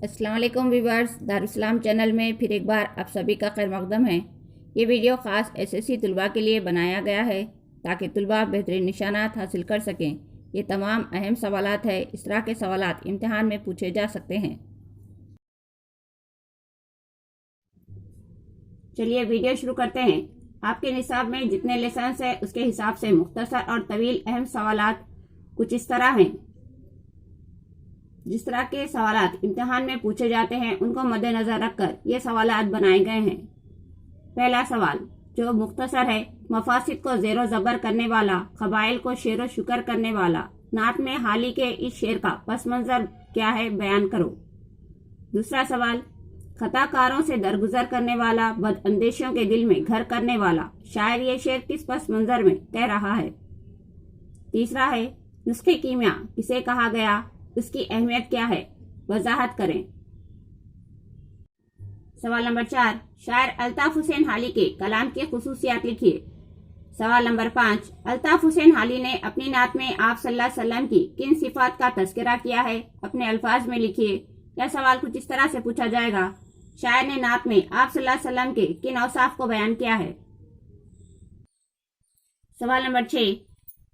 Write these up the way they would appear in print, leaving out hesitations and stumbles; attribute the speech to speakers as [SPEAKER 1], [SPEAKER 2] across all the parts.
[SPEAKER 1] अस्सलाम वालेकुम viewers, Darussalam channel में फिर एक बार आप सभी का खैर मकदम है। ये वीडियो ख़ास एसएससी तलबा के लिए बनाया गया है ताकि तलबा बेहतरीन निशानात हासिल कर सकें। ये तमाम अहम सवालात है, इस तरह के सवालात इम्तिहान में पूछे जा सकते हैं। चलिए वीडियो शुरू करते हैं। आपके निसाब में जितने लेसन है उसके हिसाब से मुख्तसर और तवील अहम सवालात कुछ इस तरह हैं। जिस तरह के सवालात इम्तिहान में पूछे जाते हैं उनको मद्देनजर रखकर ये सवालात बनाए गए हैं। पहला सवाल जो मुख्तसर है, मफासिद को ज़ेरो ज़बर करने वाला, क़बाइल को शेर शुक्र करने वाला, नात में हाल ही के इस शेर का पस मंज़र क्या है, बयान करो। दूसरा सवाल खताकारों से दरगुजर करने वाला, बदअंदेशों के दिल में घर करने वाला, शायर ये शेर किस पस मंज़र में कह रहा है। तीसरा है नुस्खे कीमिया किसे कहा गया, उसकी अहमियत क्या है, वजाहत करें। सवाल नंबर 4 शायर अल्ताफ हुसैन हाली के कलाम की खुसूसियात लिखिए। सवाल नंबर 5 अल्ताफ हुसैन हाली ने अपनी नात में आप सल्लल्लाहु अलैहि वसल्लम की किन सिफात का तज़किरा किया है, अपने अल्फाज में लिखिए। यह सवाल कुछ इस तरह से पूछा जाएगा, शायर ने नात में आप सल्लल्लाहु अलैहि वसल्लम के किन औसाफ को बयान किया है। सवाल नंबर 6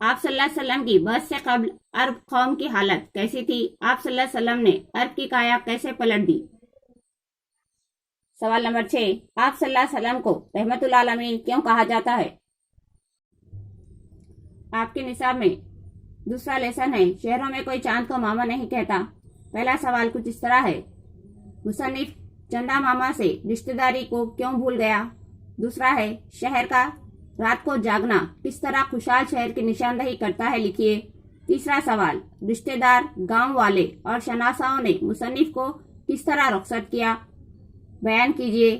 [SPEAKER 1] आप सल्लल्लाहु अलैहि वसल्लम की बस से कब्ल अरब कौम की हालत कैसी थी, आप सल्लल्लाहु अलैहि वसल्लम ने अरब की काया कैसे पलट दी। सवाल नंबर 6 आप सल्लल्लाहु अलैहि वसल्लम को रहमतुल आलमीन क्यों कहा जाता है। आपके निसाब में दूसरा लेसन है शहरों में कोई चांद को मामा नहीं कहता। पहला सवाल कुछ इस तरह है, मुसन्निफ चंदा मामा से रिश्तेदारी को क्यों भूल गया। दूसरा है शहर का रात को जागना किस तरह खुशहाल शहर की निशानदही करता है, लिखिए। तीसरा सवाल रिश्तेदार, गांव वाले और शनासाओं ने मुसन्निफ को किस तरह रुखसत किया, बयान कीजिए।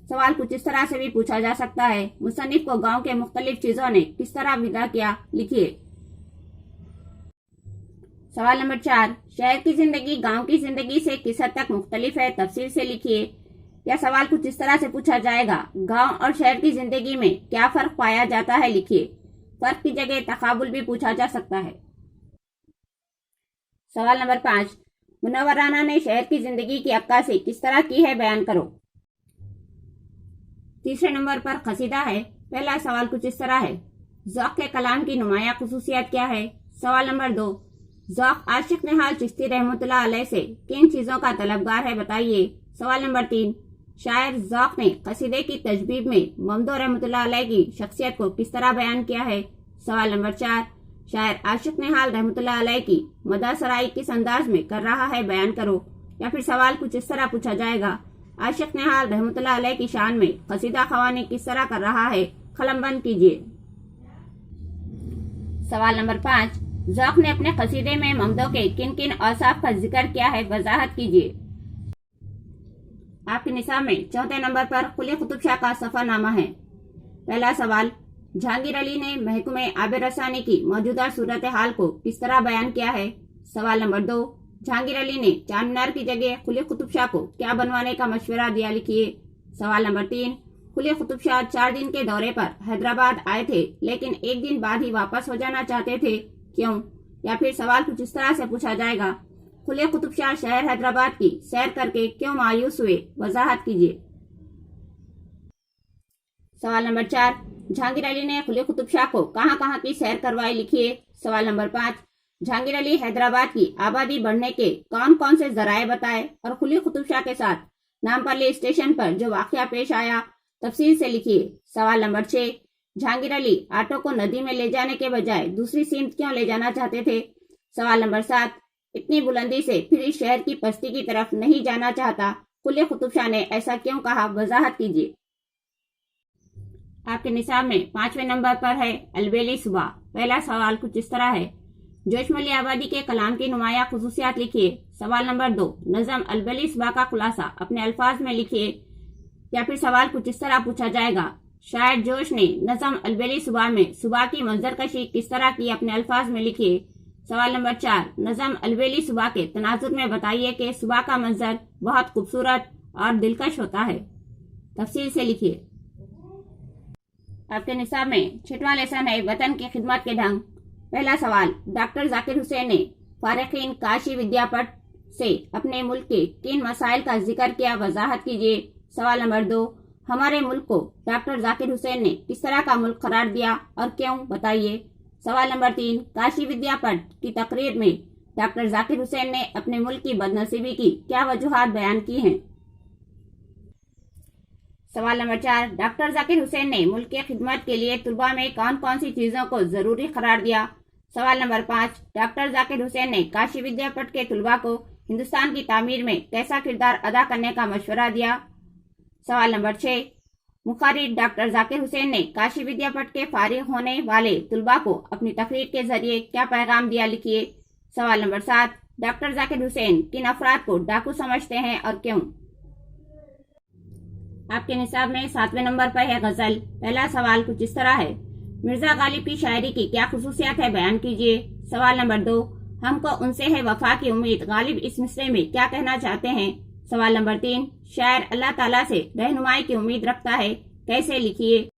[SPEAKER 1] सवाल कुछ इस तरह से भी पूछा जा सकता है, मुसन्निफ को गांव के मुख्तलिफ चीजों ने किस तरह विदा किया, लिखिए। सवाल नंबर 4 शहर की जिंदगी गांव की जिंदगी से किस हद तक मुख्तलिफ है, तफसील से लिखिए। यह सवाल कुछ इस तरह से पूछा जाएगा, गांव और शहर की जिंदगी में क्या फर्क पाया जाता है, लिखिए। फर्क की जगह तकाबुल भी पूछा जा सकता है। सवाल नंबर 5 मुनव्वराना ने शहर की जिंदगी की अक्कासी किस तरह की है, बयान करो। तीसरे नंबर पर कसीदा है। पहला सवाल कुछ इस तरह है, ज़ौक़ के कलाम की नुमाया खुसूसियत क्या है। सवाल नंबर 2 ज़ौक़ आशिक निहाल चिश्ती रहमतुल्लाह अलैह से किन चीज़ों का तलबगार है, बताइए। सवाल नंबर 3 शायर ज़ौक़ ने कसीदे की तजबीब में ममदू रहमतुल्लाह अलैह की शख्सियत को किस तरह बयान किया है। सवाल नंबर 4 शायर आशिक निहाल रहमतुल्लाह अलैह की मदा सराई किस अंदाज में कर रहा है, बयान करो। या फिर सवाल कुछ इस तरह पूछा जाएगा, आशिक निहाल रहमतुल्लाह अलैह की शान में कसीदा ख़वानी किस तरह कर रहा है, कलमबंद कीजिए। सवाल नंबर 5 ज़ौक़ ने अपने कसीदे में ममदों के किन किन औसाफ का जिक्र किया है, वजाहत कीजिए। आपके निसाब में चौथे नंबर पर कुली कुतुब शाह का सफरनामा है। पहला सवाल जहांगीर अली ने महकमे आबिर रसानी की मौजूदा सूरत हाल को किस तरह बयान किया है। सवाल नंबर 2 जहांगीर अली ने चार मीनार की जगह कुली कुतुब शाह को क्या बनवाने का मशवरा दिया, लिखिए। सवाल नंबर 3 कुली कुतुब शाह 4 दिन के दौरे पर हैदराबाद आए थे लेकिन एक दिन बाद ही वापस हो जाना चाहते थे, क्यों। या फिर सवाल कुछ इस तरह से पूछा जाएगा, कुली कुतुब शाह शहर हैदराबाद की सैर करके क्यों मायूस हुए, वजाहत कीजिए। सवाल नंबर 4 जहांगीर अली ने कुली कुतुब शाह को कहां कहां की सैर करवाई, लिखिए। सवाल नंबर 5 जहांगीर अली हैदराबाद की आबादी बढ़ने के कौन कौन से जराए बताए और कुली कुतुब शाह के साथ नामपल्ली स्टेशन पर जो वाकया पेश आया, तफसील से लिखिए। सवाल नंबर 6 जहांगीर अली आटो को नदी में ले जाने के बजाय दूसरी सिमत क्यों ले जाना चाहते थे। सवाल नंबर 7 इतनी बुलंदी से फिर इस शहर की पस्ती की तरफ नहीं जाना चाहता, कुली कुतुब शाह ने ऐसा क्यों कहा, वजाहत कीजिए। आपके निसाब में 5वें नंबर पर है अलबेली सुबह। पहला सवाल कुछ इस तरह है, जोशमली आबादी के कलाम की नुमाया खुसूसियात लिखिए। सवाल नंबर 2 नज़म अलबेली सुबह का खुलासा अपने अल्फाज में लिखिए। या फिर सवाल कुछ इस तरह पूछा जाएगा, शायर जोश ने नज़म अलबेली सुबह में सुबह की मंजरकशी किस तरह की, अपने अल्फाज में लिखिए। सवाल नंबर 4 नज़म अलबेली सुबह के तनाजुर में बताइए कि सुबह का मंजर बहुत खूबसूरत और दिलकश होता है, तफसील से लिखिए। आपके निसाब में 6वां लेसन है वतन की खिदमत के ढंग। पहला सवाल डॉक्टर जाकिर हुसैन ने फारिकीन काशी विद्यापीठ से अपने मुल्क के किन मसाइल का जिक्र किया, वजाहत कीजिए। सवाल नंबर 2, हमारे मुल्क को डॉक्टर जाकिर हुसैन ने किस तरह का मुल्क करार दिया और क्यों, बताइए। सवाल नंबर 3, काशी विद्यापीठ की तकरीर में डॉक्टर जाकिर हुसैन ने अपने मुल्क की बदनसीबी की क्या वजूहात बयान की हैं। सवाल नंबर 4, डॉक्टर जाकिर हुसैन ने मुल्क की खिदमत के लिए तलबा में कौन कौन सी चीज़ों को ज़रूरी करार दिया। सवाल नंबर 5, डॉक्टर जाकिर हुसैन ने काशी विद्यापीठ के तलबा को हिंदुस्तान की तामीर में कैसा किरदार अदा करने का मशवरा दिया। सवाल नंबर 6, मुखर्रिर डॉक्टर जाकिर हुसैन ने काशी विद्यापीठ के फारिग होने वाले तलबा को अपनी तकरीर के जरिए क्या पैगाम दिया, लिखिए। सवाल नंबर 7, डॉक्टर जाकिर हुसैन किन अफराद को डाकू समझते हैं और क्यों। आपके निसाब में 7वें नंबर पर है गजल। पहला सवाल कुछ इस तरह है, मिर्जा गालिब की शायरी की क्या खुसूसियात है, बयान कीजिए। सवाल नंबर 2, हमको उनसे है वफा की उम्मीद, गालिब इस मिसरे में क्या कहना चाहते हैं। सवाल नंबर 3, शायर अल्लाह ताला से रहनुमाई की उम्मीद रखता है, कैसे, लिखिए।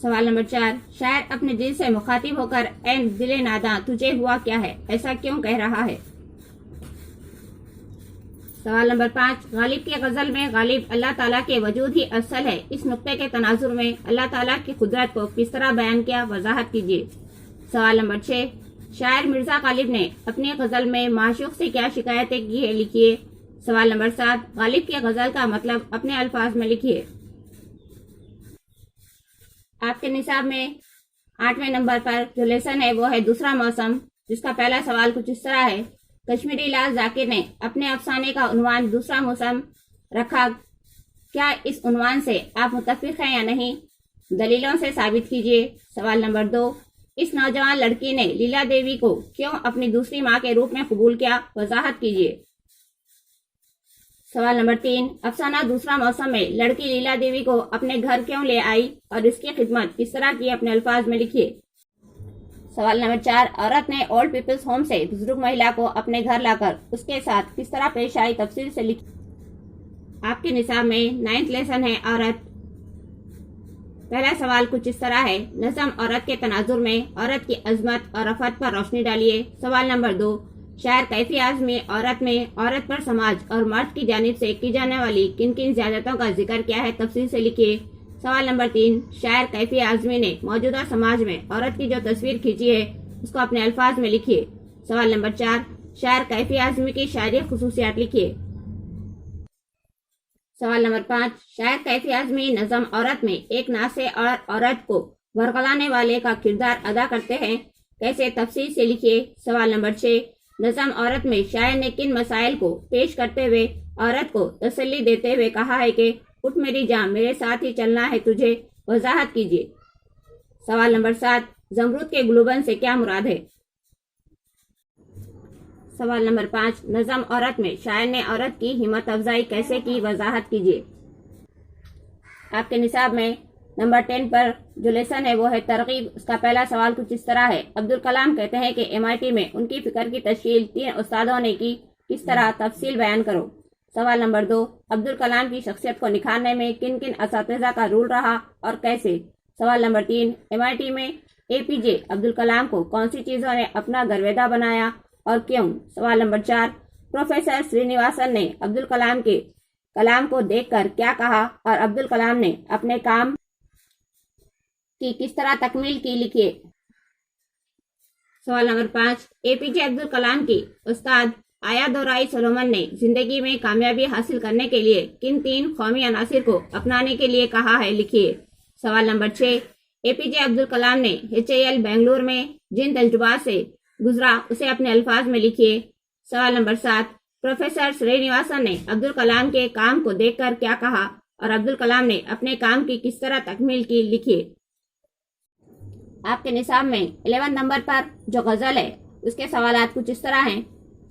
[SPEAKER 1] सवाल नंबर 4, शायर अपने दिल से मुखातिब होकर ऐ दिले नादा तुझे हुआ क्या है, ऐसा क्यों कह रहा है। सवाल नंबर 5, गालिब की गजल में गालिब अल्लाह ताला के वजूद ही असल है, इस नुक्ते के तनाजुर में अल्लाह ताला की कुदरत को किस तरह बयान किया, वजाहत कीजिए। सवाल नंबर 6, शायर मिर्जा गालिब ने अपनी गजल में माशूक से क्या शिकायतें की है, लिखिए। सवाल नंबर 7, गालिब की गजल का मतलब अपने अल्फाज में लिखिए। आपके निसाब में 8वें नंबर पर जो लेसन है वो है दूसरा मौसम, जिसका पहला सवाल कुछ इस तरह है, कश्मीरी लाल जाकिर ने अपने अफसाने का उन्वान दूसरा मौसम रखा, क्या इस उन्वान से आप मुत्तफिक हैं या नहीं, दलीलों से साबित कीजिए। सवाल नंबर 2, इस नौजवान लड़की ने लीला देवी को क्यों अपनी दूसरी मां के रूप में कबूल किया, वजाहत कीजिए। सवाल नंबर 3, अफसाना दूसरा मौसम में लड़की लीला देवी को अपने घर क्यों ले आई और इसकी खिदमत किस तरह की, अपने अल्फाज में लिखिए। सवाल नंबर 4, औरत ने ओल्ड पीपल्स होम से बुजुर्ग महिला को अपने घर लाकर उसके साथ किस तरह पेश आई, तफसील से लिखिए। आपके निसाब में 9th लेसन है औरत। पहला सवाल कुछ इस तरह है, नज़म औरत के तनाजुर में औरत की अजमत और रफत पर रोशनी डालिए। सवाल नंबर 2, शायर कैफी आज़मी औरत में औरत पर समाज और मर्द की जानिब से की जाने वाली किन किन ज़्यादतों का जिक्र किया है, तफसील से लिखिए। सवाल नंबर 3, शायर कैफी आज़मी ने मौजूदा समाज में औरत की जो तस्वीर खींची है उसको अपने अल्फाज में लिखिए। सवाल नंबर 4, शायर कैफी आज़मी की शायरी खुसूसियात लिखिए। सवाल नंबर 5, शायर कैफी आज़मी नज़म औरत में एक नासे और औरत को वरगलाने वाले का किरदार अदा करते हैं, कैसे, तफसील से लिखिए। सवाल नंबर 6, नज़म औरत में शायर ने किन मसाइल को पेश करते हुए औरत को तसल्ली देते हुए कहा है कि उठ मेरी जान मेरे साथ ही चलना है तुझे, वजाहत कीजिए। सवाल नंबर 7, जमरूद के ग्लूबन से क्या मुराद है। सवाल नंबर 5, नज़म औरत में शायर ने औरत की हिम्मत अफजाई कैसे की, वजाहत कीजिए। आपके निसाब में नंबर 10 पर जो लेसन है वो है तरगीब। उसका पहला सवाल कुछ इस तरह है, अब्दुल कलाम कहते हैं कि MIT में उनकी फिक्र की तश्कील 3 उस्तादों ने की, किस तरह, तफसील बयान करो। सवाल नंबर 2, अब्दुल कलाम की शख्सियत को निखारने में किन किन असातिज़ा का रोल रहा और कैसे। सवाल नंबर 3, MIT में APJ अब्दुल कलाम को कौन सी चीज़ों ने अपना गर्वेदा बनाया और क्यों। सवाल नंबर 4, प्रोफेसर श्रीनिवासन ने अब्दुल कलाम के कलाम को देखकर क्या कहा और अब्दुल कलाम ने अपने काम की किस तरह तकमील की, लिखिए। सवाल नंबर 5, APJ अब्दुल कलाम की उस्ताद आया दोराई सोलोमन ने जिंदगी में कामयाबी हासिल करने के लिए किन 3 कौमी अनासिर को अपनाने के लिए कहा है, लिखिए। सवाल नंबर 6, APJ अब्दुल कलाम ने HAL बेंगलुरु में जिन तजुर्बात से गुजरा उसे अपने अल्फाज में लिखिए। सवाल नंबर 7, प्रोफेसर श्रीनिवासन ने अब्दुल कलाम के काम को देखकर क्या कहा और अब्दुल कलाम ने अपने काम की किस तरह तकमील की, लिखिए। आपके निसाब में 11 नंबर पर जो गज़ल है उसके सवालात कुछ इस तरह हैं।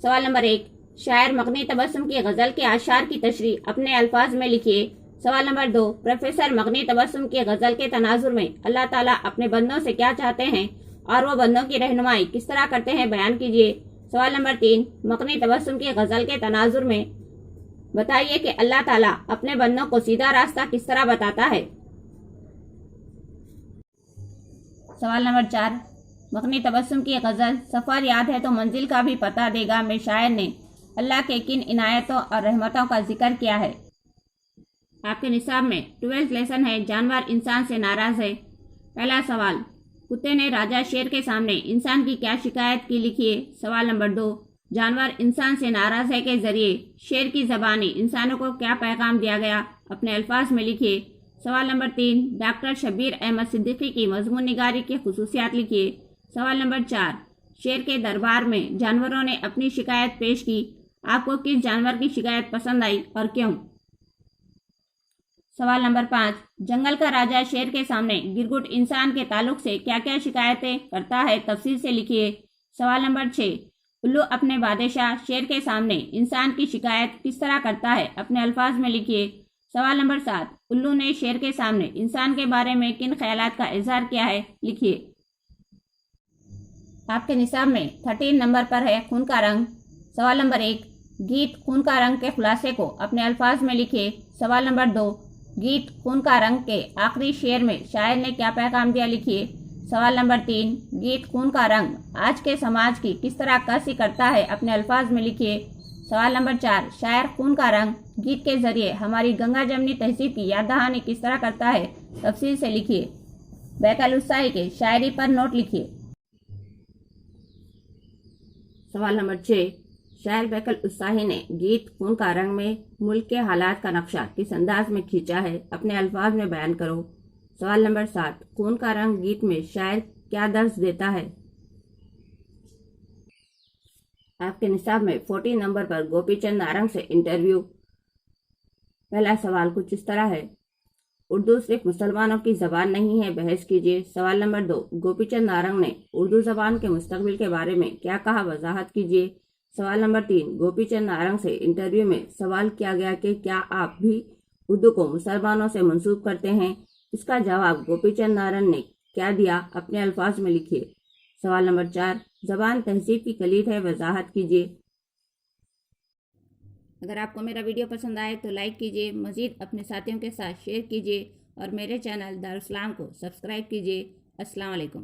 [SPEAKER 1] सवाल नंबर 1, शायर मगनी तबस्सुम की गज़ल के आशार की तशरीह अपने अल्फाज में लिखिए। सवाल नंबर 2, प्रोफेसर मगनी तबस्सुम की गज़ल के तनाजुर में अल्लाह ताला अपने बंदों से क्या चाहते हैं और वो बंदों की रहनुमाई किस तरह करते हैं, बयान कीजिए। सवाल नंबर 3, मगनी तबस्सुम की गज़ल के तनाजुर में बताइए कि अल्लाह ताला अपने बंदों को सीधा रास्ता किस तरह बताता है। सवाल नंबर 4, मगनी तबस्सुम की गज़ल सफ़र याद है तो मंजिल का भी पता देगा में शायर ने اللہ کے کن عنایتوں اور رحمتوں کا ذکر کیا ہے؟ آپ کے نصاب میں 12 لیسن ہے جانور انسان سے ناراض ہے۔ پہلا سوال، کتے نے راجہ شیر کے سامنے انسان کی کیا شکایت کی؟ لکھیے۔ سوال نمبر 2، جانور انسان سے ناراض ہے کے ذریعے شیر کی زبانی انسانوں کو کیا پیغام دیا گیا؟ اپنے الفاظ میں لکھیے۔ سوال نمبر 3، ڈاکٹر شبیر احمد صدیقی کی مضمون نگاری کی خصوصیات لکھیے۔ سوال نمبر 4، شیر کے دربار میں جانوروں نے اپنی شکایت پیش کی، آپ کو کس جانور کی شکایت پسند آئی اور کیوں؟ سوال نمبر 5، جنگل کا راجہ شیر کے سامنے گرگٹ انسان کے تعلق سے کیا کیا شکایتیں کرتا ہے؟ تفصیل سے لکھیے۔ سوال نمبر 6، الو اپنے بادشاہ شیر کے سامنے انسان کی شکایت کس طرح کرتا ہے؟ اپنے الفاظ میں لکھیے۔ سوال نمبر 7، الو نے شیر کے سامنے انسان کے بارے میں کن خیالات کا اظہار کیا ہے؟ لکھیے۔ آپ کے نصاب میں 13 نمبر پر ہے خون کا رنگ۔ سوال نمبر 1، گیت خون کا رنگ کے خلاصے کو اپنے الفاظ میں لکھیے۔ سوال نمبر 2، گیت خون کا رنگ کے آخری شعر میں شاعر نے کیا پیغام دیا؟ لکھیے۔ سوال نمبر 3، گیت خون کا رنگ آج کے سماج کی کس طرح عکاسی کرتا ہے؟ اپنے الفاظ میں لکھیے۔ سوال نمبر 4، شاعر خون کا رنگ گیت کے ذریعے ہماری گنگا جمنی تہذیب کی یاد دہانی کس طرح کرتا ہے؟ تفصیل سے لکھیے۔ بیک الوصائی کے شاعری پر نوٹ لکھیے۔ سوال نمبر 6، شاعر بیک الوصائی نے گیت خون کا رنگ میں ملک کے حالات کا نقشہ کس انداز میں کھینچا ہے؟ اپنے الفاظ میں بیان کرو۔ سوال نمبر 7، خون کا رنگ گیت میں شاعر کیا درس دیتا ہے؟ آپ کے نصاب میں 14 نمبر پر گوپی چند نارنگ سے انٹرویو۔ پہلا سوال کچھ اس طرح ہے، اردو صرف مسلمانوں کی زبان نہیں ہے، بحث کیجیے۔ سوال نمبر 2، گوپی چند نارنگ نے اردو زبان کے مستقبل کے بارے میں کیا کہا؟ وضاحت کیجیے۔ سوال نمبر 3، گوپی چند نارنگ سے انٹرویو میں سوال کیا گیا کہ کیا آپ بھی اردو کو مسلمانوں سے منسوب کرتے ہیں؟ اس کا جواب گوپی چند نارنگ نے کیا دیا؟ اپنے الفاظ میں لکھیے۔ سوال نمبر 4، زبان تہذیب کی کلید ہے، وضاحت کیجیے۔ اگر آپ کو میرا ویڈیو پسند آئے تو لائک کیجیے، مزید اپنے ساتھیوں کے ساتھ شیئر کیجیے اور میرے چینل دارالاسلام کو سبسکرائب کیجیے۔ السلام علیکم۔